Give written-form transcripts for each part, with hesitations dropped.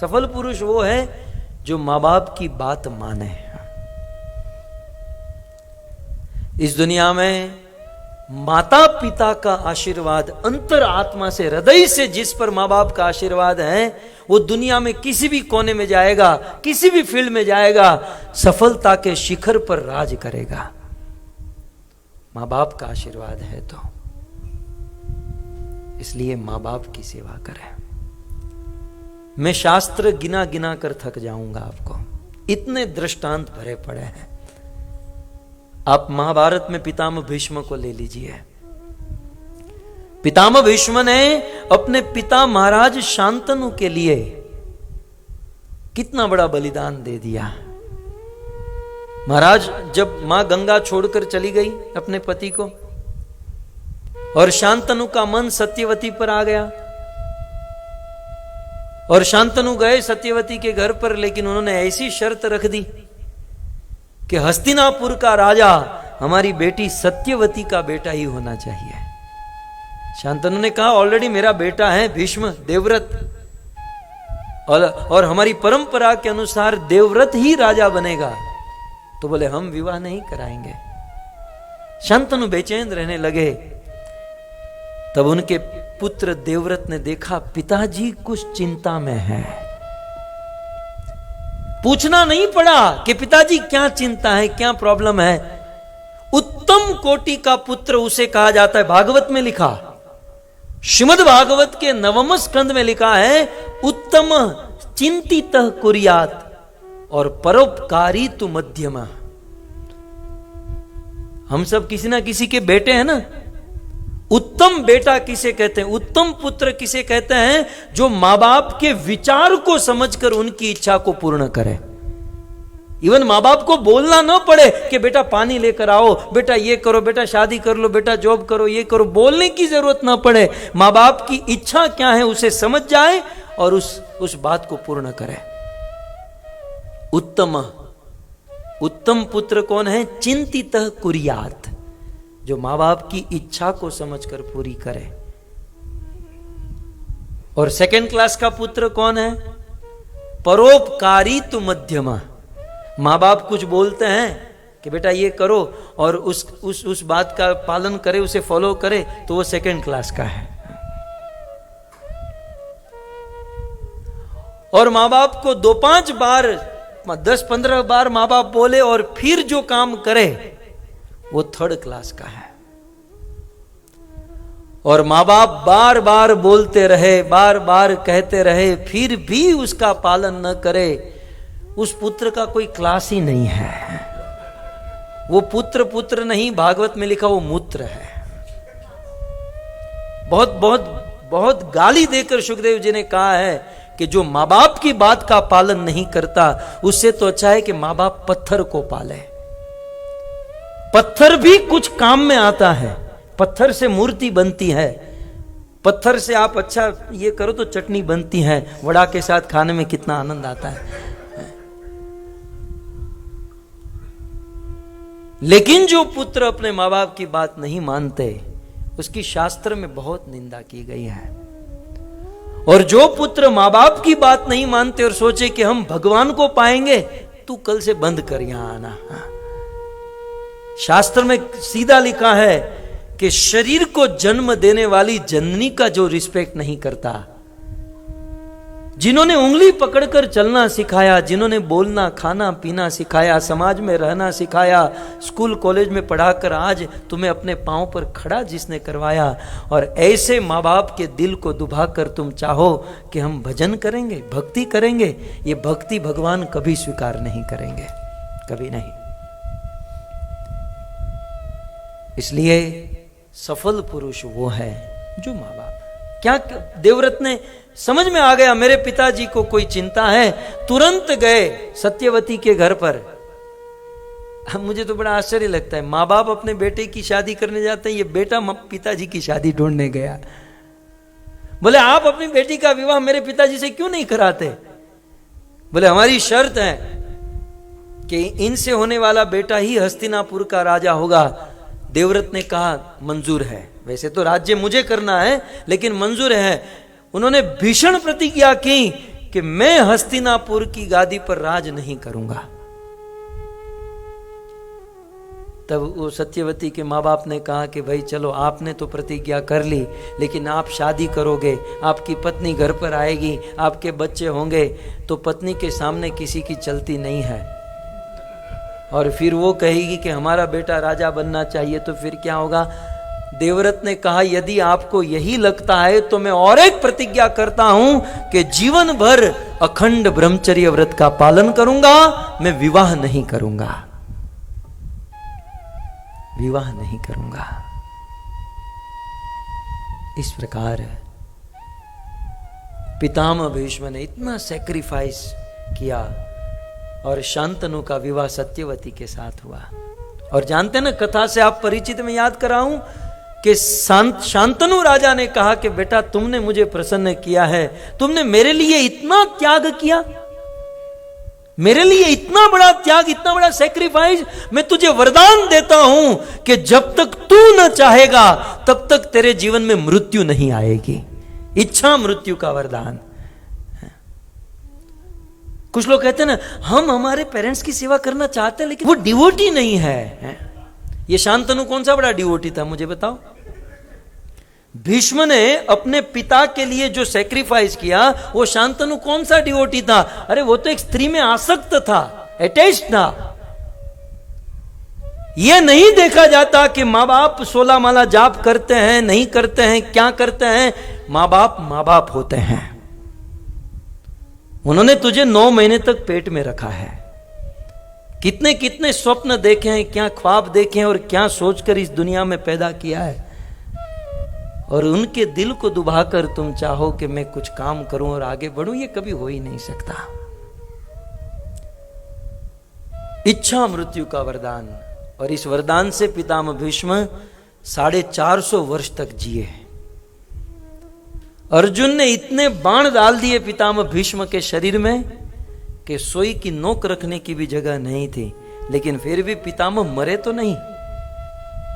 सफल पुरुष वो है जो माँ बाप की बात माने। इस दुनिया में माता पिता का आशीर्वाद अंतर आत्मा से, हृदय से जिस पर माँ बाप का आशीर्वाद है, वो दुनिया में किसी भी कोने में जाएगा, किसी भी फील्ड में जाएगा, सफलता के शिखर पर राज करेगा। माँ बाप का आशीर्वाद है तो इसलिए माँ बाप की सेवा करें। मैं शास्त्र गिना गिना कर थक जाऊंगा आपको, इतने दृष्टांत भरे पड़े हैं। आप महाभारत में पितामह भीष्म को ले लीजिए। पितामह भीष्म ने अपने पिता महाराज शांतनु के लिए कितना बड़ा बलिदान दे दिया। महाराज जब मां गंगा छोड़कर चली गई अपने पति को, और शांतनु का मन सत्यवती पर आ गया, और शांतनु गए सत्यवती के घर पर, लेकिन उन्होंने ऐसी शर्त रख दी कि हस्तिनापुर का राजा हमारी बेटी सत्यवती का बेटा ही होना चाहिए। शांतनु ने कहा ऑलरेडी मेरा बेटा है भीष्म देवव्रत, और हमारी परंपरा के अनुसार देवव्रत ही राजा बनेगा। तो बोले हम विवाह नहीं कराएंगे। शांतनु बेचैन रहने लगे। तब उनके पुत्र देवव्रत ने देखा पिताजी कुछ चिंता में है। पूछना नहीं पड़ा कि पिताजी क्या चिंता है, क्या प्रॉब्लम है। उत्तम कोटि का पुत्र उसे कहा जाता है। भागवत में लिखा, श्रीमद् भागवत के 9वें स्कंद में लिखा है, उत्तम चिंतित कुर्यात और परोपकारी तु मध्यमा। हम सब किसी ना किसी के बेटे हैं ना। उत्तम बेटा किसे कहते हैं, उत्तम पुत्र किसे कहते हैं, जो मां बाप के विचार को समझकर उनकी इच्छा को पूर्ण करे। इवन मां बाप को बोलना ना पड़े कि बेटा पानी लेकर आओ, बेटा ये करो, बेटा शादी कर लो, बेटा जॉब करो, ये करो, बोलने की जरूरत ना पड़े। मां बाप की इच्छा क्या है उसे समझ जाए और उस बात को पूर्ण करे। उत्तम पुत्र कौन है, चिंतित कुर्यात, जो मां बाप की इच्छा को समझकर पूरी करे। और सेकंड क्लास का पुत्र कौन है, परोपकारी तु मध्यमा। मां बाप कुछ बोलते हैं कि बेटा ये करो, और उस बात का पालन करे, उसे फॉलो करे, तो वो सेकंड क्लास का है। और मां बाप को 2-5 बार 10-15 बार मां बाप बोले और फिर जो काम करे वो थर्ड क्लास का है। और मां बाप बार बार बोलते रहे, बार बार कहते रहे, फिर भी उसका पालन न करे, उस पुत्र का कोई क्लास ही नहीं है। वो पुत्र नहीं, भागवत में लिखा वो मूत्र है। बहुत बहुत बहुत गाली देकर सुखदेव जी ने कहा है कि जो मां बाप की बात का पालन नहीं करता, उससे तो अच्छा है कि मां बाप पत्थर को पाले। पत्थर भी कुछ काम में आता है, पत्थर से मूर्ति बनती है, पत्थर से आप अच्छा ये करो तो चटनी बनती है, वड़ा के साथ खाने में कितना आनंद आता है। लेकिन जो पुत्र अपने मां बाप की बात नहीं मानते, उसकी शास्त्र में बहुत निंदा की गई है। और जो पुत्र मां बाप की बात नहीं मानते और सोचे कि हम भगवान को पाएंगे, तू कल से बंद कर यहां आना। शास्त्र में सीधा लिखा है कि शरीर को जन्म देने वाली जननी का जो रिस्पेक्ट नहीं करता, जिन्होंने उंगली पकड़कर चलना सिखाया, जिन्होंने बोलना खाना पीना सिखाया, समाज में रहना सिखाया, स्कूल कॉलेज में पढ़ाकर आज तुम्हें अपने पांव पर खड़ा जिसने करवाया, और ऐसे माँ बाप के दिल को दुभाकर तुम चाहो कि हम भजन करेंगे, भक्ति करेंगे, ये भक्ति भगवान कभी स्वीकार नहीं करेंगे, कभी नहीं। इसलिए सफल पुरुष वो है जो माँ बाप, क्या देवव्रत ने समझ में आ गया मेरे पिताजी को कोई चिंता है, तुरंत गए सत्यवती के घर पर। मुझे तो बड़ा आश्चर्य लगता है, माँ बाप अपने बेटे की शादी करने जाते हैं, ये बेटा पिताजी की शादी ढूंढने गया। बोले आप अपनी बेटी का विवाह मेरे पिताजी से क्यों नहीं कराते? बोले हमारी शर्त है कि इनसे होने वाला बेटा ही हस्तिनापुर का राजा होगा। देवव्रत ने कहा मंजूर है, वैसे तो राज्य मुझे करना है लेकिन मंजूर है। उन्होंने भीषण प्रतिज्ञा की कि मैं हस्तिनापुर की गादी पर राज नहीं करूंगा। तब वो सत्यवती के माँ बाप ने कहा कि भाई चलो, आपने तो प्रतिज्ञा कर ली, लेकिन आप शादी करोगे, आपकी पत्नी घर पर आएगी, आपके बच्चे होंगे, तो पत्नी के सामने किसी की चलती नहीं है। और फिर वो कहेगी कि हमारा बेटा राजा बनना चाहिए, तो फिर क्या होगा? देवव्रत ने कहा यदि आपको यही लगता है तो मैं और एक प्रतिज्ञा करता हूं कि जीवन भर अखंड ब्रह्मचर्य व्रत का पालन करूंगा, मैं विवाह नहीं करूंगा, विवाह नहीं करूंगा। इस प्रकार पितामह भीष्म ने इतना सैक्रिफाइस किया और शांतनु का विवाह सत्यवती के साथ हुआ। और जानते ना, कथा से आप परिचित, में याद कराऊं कि शांतनु राजा ने कहा कि बेटा तुमने मुझे प्रसन्न किया है, तुमने मेरे लिए इतना त्याग किया, मेरे लिए इतना बड़ा त्याग, इतना बड़ा सैक्रिफाइस, मैं तुझे वरदान देता हूं कि जब तक तू न चाहेगा तब तक तेरे जीवन में मृत्यु नहीं आएगी। इच्छा मृत्यु का वरदान। कुछ लोग कहते हैं ना, हम हमारे पेरेंट्स की सेवा करना चाहते हैं लेकिन वो डिवोटी नहीं है। ये शांतनु कौन सा बड़ा डिवोटी था, मुझे बताओ? भीष्म ने अपने पिता के लिए जो सैक्रिफाइस किया, वो शांतनु कौन सा डिवोटी था? अरे वो तो एक स्त्री में आसक्त था, अटैच्ड था। यह नहीं देखा जाता कि माँ बाप 16 माला जाप करते हैं, नहीं करते हैं, क्या करते हैं। माँ बाप होते हैं। उन्होंने तुझे 9 महीने तक पेट में रखा है, कितने कितने स्वप्न देखे हैं, क्या ख्वाब देखे हैं और क्या सोचकर इस दुनिया में पैदा किया है। और उनके दिल को दुभाकर तुम चाहो कि मैं कुछ काम करूं और आगे बढ़ूं, ये कभी हो ही नहीं सकता। इच्छा मृत्यु का वरदान, और इस वरदान से पितामह भीष्म 450 वर्ष तक जिए। अर्जुन ने इतने बाण डाल दिए पितामह भीष्म के शरीर में कि सोई की नोक रखने की भी जगह नहीं थी, लेकिन फिर भी पितामह मरे तो नहीं।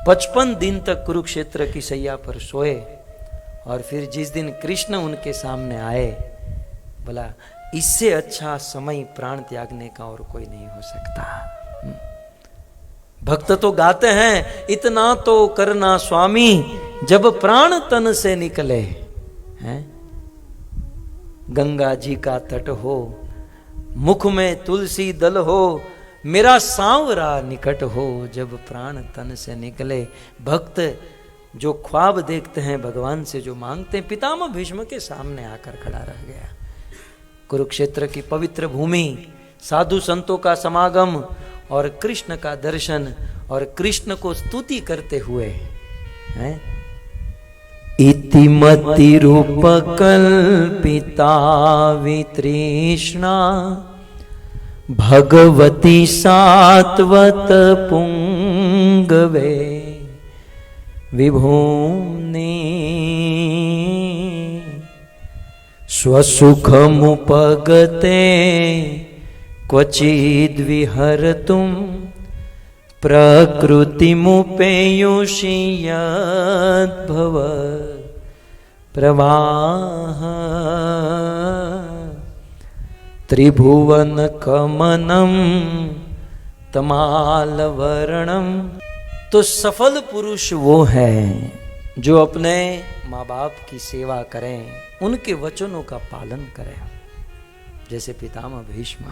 55 दिन तक कुरुक्षेत्र की सैया पर सोए। और फिर जिस दिन कृष्ण उनके सामने आए, बोला इससे अच्छा समय प्राण त्यागने का और कोई नहीं हो सकता। भक्त तो गाते हैं, इतना तो करना स्वामी जब प्राण तन से निकले, हैं? गंगा जी का तट हो, मुख में तुलसी दल हो, मेरा सांवरा निकट हो, जब प्राण तन से निकले। भक्त जो ख्वाब देखते हैं, भगवान से जो मांगते हैं, पितामह भीष्म के सामने आकर खड़ा रह गया। कुरुक्षेत्र की पवित्र भूमि, साधु संतों का समागम और कृष्ण का दर्शन, और कृष्ण को स्तुति करते हुए, हैं? इतिमति रूप कल्पिता वितृष्णा भगवती सात्वत पुंगवे विभूम्नि स्वसुखमुपगते क्वचिद् विहर्तुं प्रकृतिमुपेयुषि यद्भव प्रवाह त्रिभुवन कमनम तमालवर्णम। तो सफल पुरुष वो है जो अपने माँ बाप की सेवा करें, उनके वचनों का पालन करें, जैसे पितामह भीष्म।